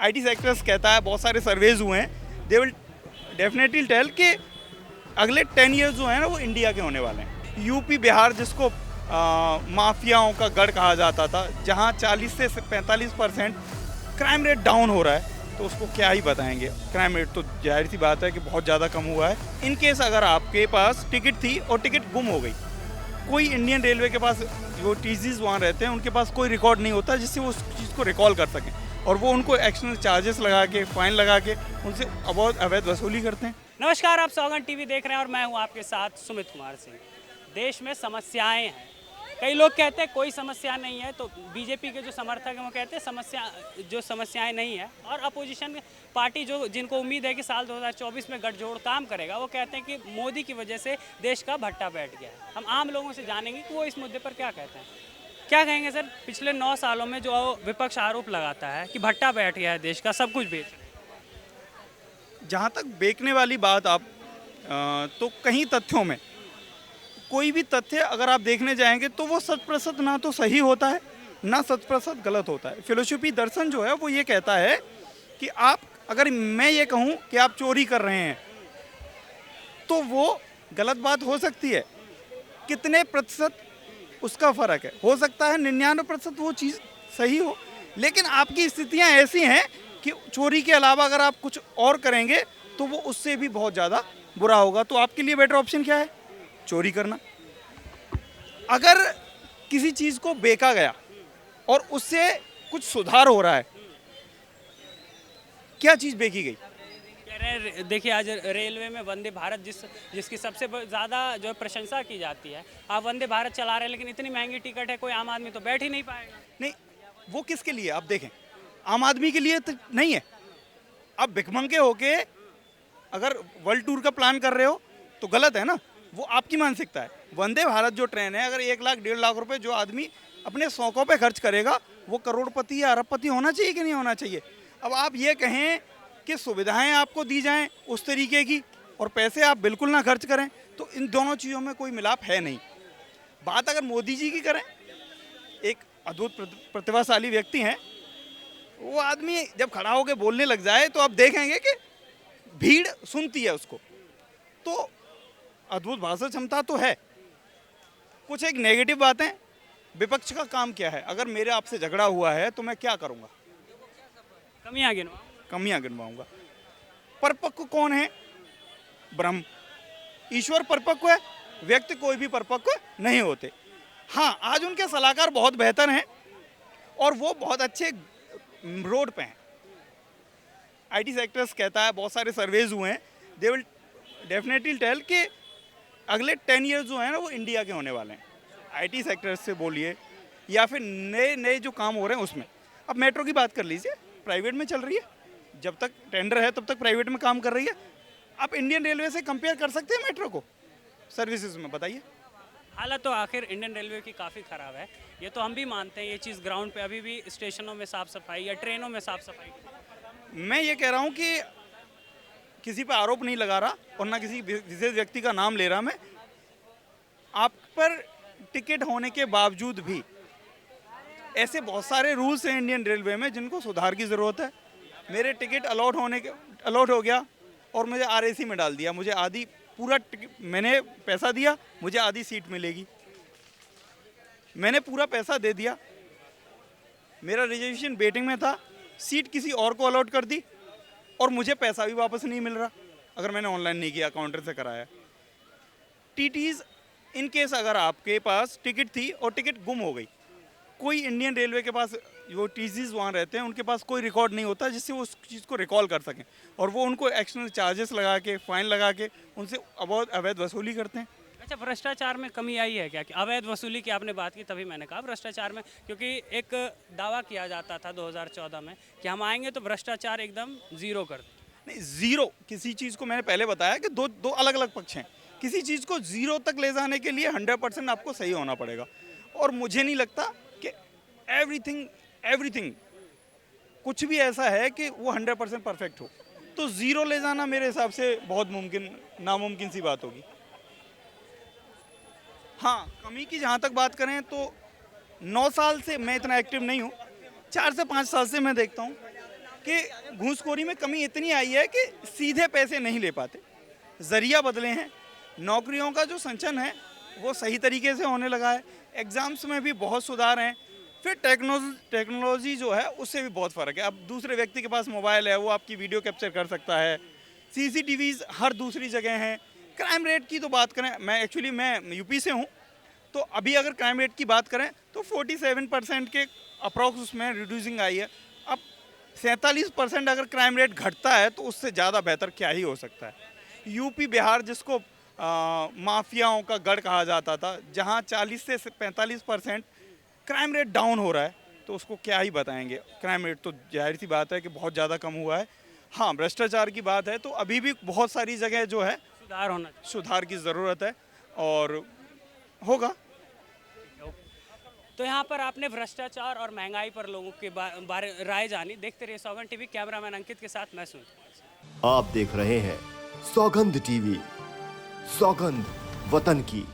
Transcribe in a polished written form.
IT sectors कहता है, बहुत सारे सर्वेज हुए हैं, दे विल डेफिनेटली टेल कि अगले 10 ईयर्स जो है ना वो इंडिया के होने वाले हैं। यूपी बिहार जिसको माफियाओं का गढ़ कहा जाता था, जहां 40 से 45% क्राइम रेट डाउन हो रहा है, तो उसको क्या ही बताएंगे। क्राइम रेट तो जाहिर सी बात है कि बहुत ज़्यादा कम हुआ है। इन केस अगर आपके पास टिकट थी और टिकट गुम हो गई, कोई इंडियन रेलवे के पास जो टीसीज वहाँ रहते हैं उनके पास कोई रिकॉर्ड नहीं होता जिससे वो उस चीज़ को रिकॉल कर सकें, और वो उनको एक्शनल चार्जेस लगा के, फाइन लगा के उनसे अवैध वसूली करते हैं। नमस्कार, आप सौगन टीवी देख रहे हैं और मैं हूं आपके साथ सुमित कुमार सिंह। देश में समस्याएं हैं, कई लोग कहते हैं कोई समस्या नहीं है, तो बीजेपी के जो समर्थक हैं वो कहते हैं समस्याएं नहीं है, और अपोजिशन पार्टी जिनको उम्मीद है कि साल 2024 में गठजोड़ काम करेगा, वो कहते हैं कि मोदी की वजह से देश का भट्टा बैठ गया है। हम आम लोगों से जानेंगे कि वो इस मुद्दे पर क्या कहते हैं। क्या कहेंगे सर, पिछले 9 सालों में जो विपक्ष आरोप लगाता है कि भट्टा बैठ गया है देश का, सब कुछ बेच रहे हैं। जहाँ तक बेचने वाली बात आप तो कहीं तथ्यों में कोई भी तथ्य अगर आप देखने जाएंगे तो वो 100% ना तो सही होता है, ना 100% गलत होता है। फिलोसफी दर्शन जो है वो ये कहता है कि आप, अगर मैं ये कहूँ कि आप चोरी कर रहे हैं तो वो गलत बात हो सकती है। कितने प्रतिशत उसका फ़र्क है, हो सकता है 99% वो चीज़ सही हो, लेकिन आपकी स्थितियाँ ऐसी हैं कि चोरी के अलावा अगर आप कुछ और करेंगे तो वो उससे भी बहुत ज़्यादा बुरा होगा। तो आपके लिए बेटर ऑप्शन क्या है? चोरी करना। अगर किसी चीज़ को बेचा गया और उससे कुछ सुधार हो रहा है, क्या चीज़ बेची गई? देखिए, आज रेलवे में वंदे भारत जिसकी सबसे ज़्यादा जो है प्रशंसा की जाती है, आप वंदे भारत चला रहे हैं, लेकिन इतनी महंगी टिकट है, कोई आम आदमी तो बैठ ही नहीं पाएगा। नहीं, वो किसके लिए? आप देखें, आम आदमी के लिए तो नहीं है। आप भिखमंगे होके अगर वर्ल्ड टूर का प्लान कर रहे हो तो गलत है ना, वो आपकी मानसिकता है। वंदे भारत जो ट्रेन है, अगर 1 लाख 1.5 लाख रुपए जो आदमी अपने शौकों पे खर्च करेगा, वो करोड़पति या अरबपति होना चाहिए कि नहीं होना चाहिए? अब आप ये कहें कि सुविधाएं आपको दी जाएं उस तरीके की और पैसे आप बिल्कुल ना खर्च करें, तो इन दोनों चीज़ों में कोई मिलाप है नहीं। बात अगर मोदी जी की करें, एक अद्भुत प्रतिभाशाली व्यक्ति हैं, वो आदमी जब खड़ा होकर बोलने लग जाए तो आप देखेंगे कि भीड़ सुनती है उसको। तो अद्भुत भाषा क्षमता तो है। कुछ एक नेगेटिव बातें, विपक्ष का काम क्या है? अगर मेरे आपसे झगड़ा हुआ है तो मैं क्या करूंगा? कमियां गिनवाऊंगा। परिपक्व कौन है? ब्रह्म, ईश्वर परिपक्व है, व्यक्ति कोई भी परिपक्व नहीं होते। हाँ, आज उनके सलाहकार बहुत बेहतर हैं और वो बहुत अच्छे रोड पे हैं। आईटी सेक्टर्स कहता है, बहुत सारे सर्वेज हुए हैं, दे विल डेफिनेटली टेल कि अगले 10 ईयर्स जो है ना वो इंडिया के होने वाले हैं। आईटी सेक्टर्स से बोलिए या फिर नए नए जो काम हो रहे हैं उसमें। अब मेट्रो की बात कर लीजिए, प्राइवेट में चल रही है, जब तक टेंडर है तब तक प्राइवेट में काम कर रही है। आप इंडियन रेलवे से कंपेयर कर सकते हैं मेट्रो को सर्विसेज में? बताइए। हालत तो आखिर इंडियन रेलवे की काफ़ी ख़राब है, ये तो हम भी मानते हैं। ये चीज़ ग्राउंड पे अभी भी स्टेशनों में साफ़ सफाई या ट्रेनों में साफ़ सफाई। मैं ये कह रहा हूँ कि किसी पर आरोप नहीं लगा रहा और ना किसी विशेष व्यक्ति का नाम ले रहा मैं। आप पर टिकट होने के बावजूद भी ऐसे बहुत सारे रूल्स हैं इंडियन रेलवे में जिनको सुधार की ज़रूरत है। मेरे टिकट अलॉट हो गया और मुझे आरएसी में डाल दिया, मुझे आधी पूरा मैंने पैसा दिया, मुझे आधी सीट मिलेगी। मैंने पूरा पैसा दे दिया, मेरा रिजर्वेशन वेटिंग में था, सीट किसी और को अलॉट कर दी और मुझे पैसा भी वापस नहीं मिल रहा अगर मैंने ऑनलाइन नहीं किया, काउंटर से कराया। टीटीज, इन केस अगर आपके पास टिकट थी और टिकट गुम हो गई, कोई इंडियन रेलवे के पास जो टीसीज वहाँ रहते हैं उनके पास कोई रिकॉर्ड नहीं होता जिससे वो उस चीज़ को रिकॉल कर सकें, और वो उनको एक्शनल चार्जेस लगा के, फाइन लगा के उनसे अवैध वसूली करते हैं। अच्छा, भ्रष्टाचार में कमी आई है क्या? कि अवैध वसूली की आपने बात की, तभी मैंने कहा भ्रष्टाचार में, क्योंकि एक दावा किया जाता था 2014 में कि हम आएंगे तो भ्रष्टाचार एकदम ज़ीरो कर दें। नहीं, ज़ीरो किसी चीज़ को, मैंने पहले बताया कि दो अलग अलग पक्ष हैं। किसी चीज़ को ज़ीरो तक ले जाने के लिए 100% आपको सही होना पड़ेगा, और मुझे नहीं लगता कि एवरीथिंग कुछ भी ऐसा है कि वो 100% परफेक्ट हो। तो ज़ीरो ले जाना मेरे हिसाब से बहुत नामुमकिन सी बात होगी। हाँ, कमी की जहाँ तक बात करें तो 9 साल से मैं इतना एक्टिव नहीं हूँ, 4 से 5 साल से मैं देखता हूँ कि घूसखोरी में कमी इतनी आई है कि सीधे पैसे नहीं ले पाते, जरिया बदले हैं। नौकरियों का जो संचन है वो सही तरीके से होने लगा है, एग्ज़ाम्स में भी बहुत सुधार हैं। फिर टेक्नोलॉजी जो है उससे भी बहुत फ़र्क है। अब दूसरे व्यक्ति के पास मोबाइल है, वो आपकी वीडियो कैप्चर कर सकता है। CCTVs हर दूसरी जगह हैं। क्राइम रेट की तो बात करें, मैं यूपी से हूँ, तो अभी अगर क्राइम रेट की बात करें तो 47% के अप्रॉक्स उसमें रिड्यूसिंग आई है। अब 47% अगर क्राइम रेट घटता है तो उससे ज़्यादा बेहतर क्या ही हो सकता है। यूपी बिहार जिसको माफियाओं का गढ़ कहा जाता था, जहाँ 40 से 45% क्राइम रेट डाउन हो रहा है, तो उसको क्या ही बताएंगे। क्राइम रेट तो जाहिर सी बात है कि बहुत ज़्यादा कम हुआ है। हाँ, भ्रष्टाचार की बात है तो अभी भी बहुत सारी जगह जो है सुधार होना चाहिए। सुधार की ज़रूरत है और होगा। तो यहाँ पर आपने भ्रष्टाचार और महंगाई पर लोगों के बारे राय जानी। देखते रहिए सौगंध टीवी। कैमरामैन अंकित के साथ मैं सुमित। आप देख रहे हैं सौगंध टीवी, सौगंध वतन की।